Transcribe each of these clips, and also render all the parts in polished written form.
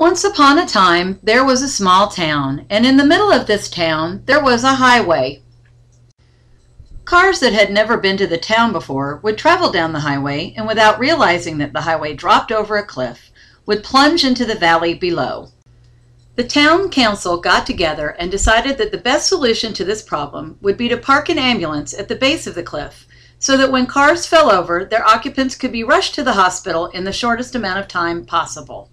Once upon a time, there was a small town, and in the middle of this town, there was a highway. Cars that had never been to the town before would travel down the highway, and without realizing that the highway dropped over a cliff, would plunge into the valley below. The town council got together and decided that the best solution to this problem would be to park an ambulance at the base of the cliff, so that when cars fell over, their occupants could be rushed to the hospital in the shortest amount of time possible.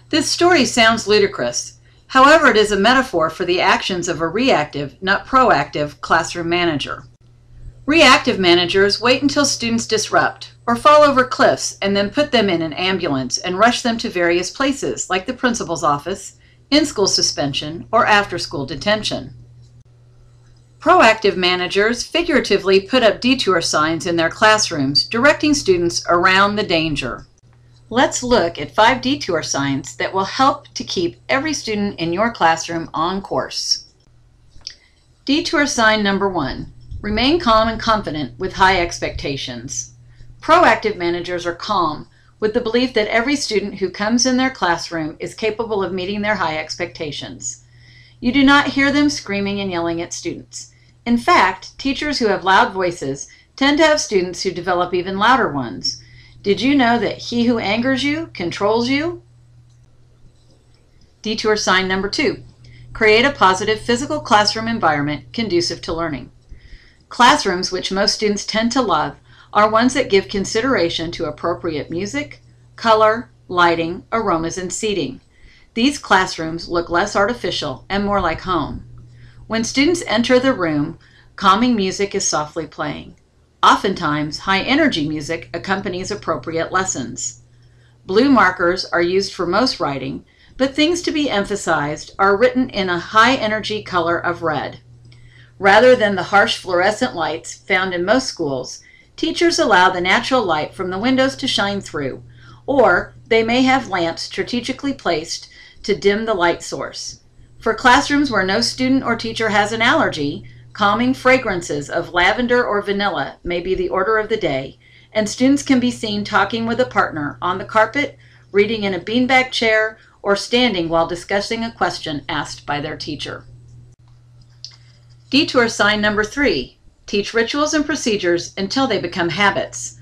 This story sounds ludicrous. However, it is a metaphor for the actions of a reactive, not proactive, classroom manager. Reactive managers wait until students disrupt or fall over cliffs and then put them in an ambulance and rush them to various places like the principal's office, in-school suspension, or after-school detention. Proactive managers figuratively put up detour signs in their classrooms directing students around the danger. Let's look at 5 detour signs that will help to keep every student in your classroom on course. Detour sign number 1. Remain calm and confident with high expectations. Proactive managers are calm with the belief that every student who comes in their classroom is capable of meeting their high expectations. You do not hear them screaming and yelling at students. In fact, teachers who have loud voices tend to have students who develop even louder ones. Did you know that he who angers you controls you? Detour sign number 2. Create a positive physical classroom environment conducive to learning. Classrooms, which most students tend to love, are ones that give consideration to appropriate music, color, lighting, aromas, and seating. These classrooms look less artificial and more like home. When students enter the room, calming music is softly playing. Oftentimes, high-energy music accompanies appropriate lessons. Blue markers are used for most writing, but things to be emphasized are written in a high-energy color of red. Rather than the harsh fluorescent lights found in most schools, teachers allow the natural light from the windows to shine through, or they may have lamps strategically placed to dim the light source. For classrooms where no student or teacher has an allergy, calming fragrances of lavender or vanilla may be the order of the day, and students can be seen talking with a partner on the carpet, reading in a beanbag chair, or standing while discussing a question asked by their teacher. Detour sign number 3. Teach rituals and procedures until they become habits.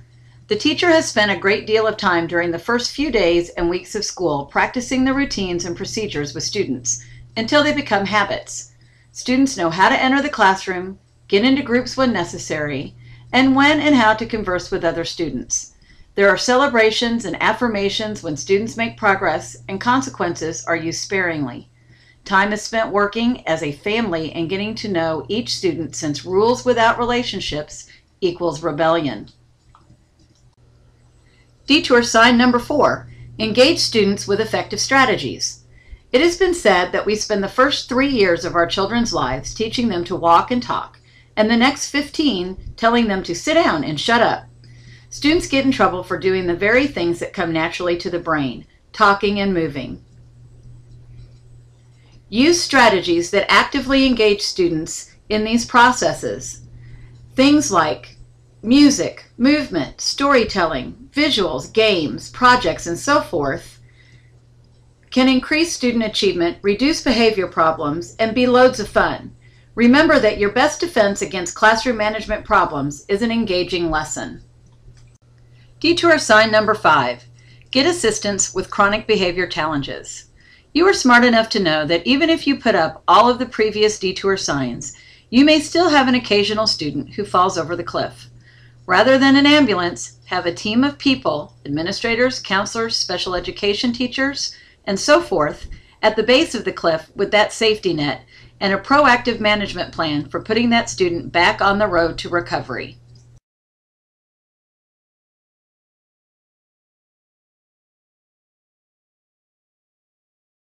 The teacher has spent a great deal of time during the first few days and weeks of school practicing the routines and procedures with students until they become habits. Students know how to enter the classroom, get into groups when necessary, and when and how to converse with other students. There are celebrations and affirmations when students make progress, and consequences are used sparingly. Time is spent working as a family and getting to know each student, since rules without relationships equals rebellion. Detour sign number 4. Engage students with effective strategies. It has been said that we spend the first 3 years of our children's lives teaching them to walk and talk, and the next 15 telling them to sit down and shut up. Students get in trouble for doing the very things that come naturally to the brain, talking and moving. Use strategies that actively engage students in these processes. Things like music, movement, storytelling, visuals, games, projects, and so forth can increase student achievement, reduce behavior problems, and be loads of fun. Remember that your best defense against classroom management problems is an engaging lesson. Detour sign number 5. Get assistance with chronic behavior challenges. You are smart enough to know that even if you put up all of the previous detour signs, you may still have an occasional student who falls over the cliff. Rather than an ambulance, have a team of people, administrators, counselors, special education teachers, and so forth, at the base of the cliff with that safety net and a proactive management plan for putting that student back on the road to recovery.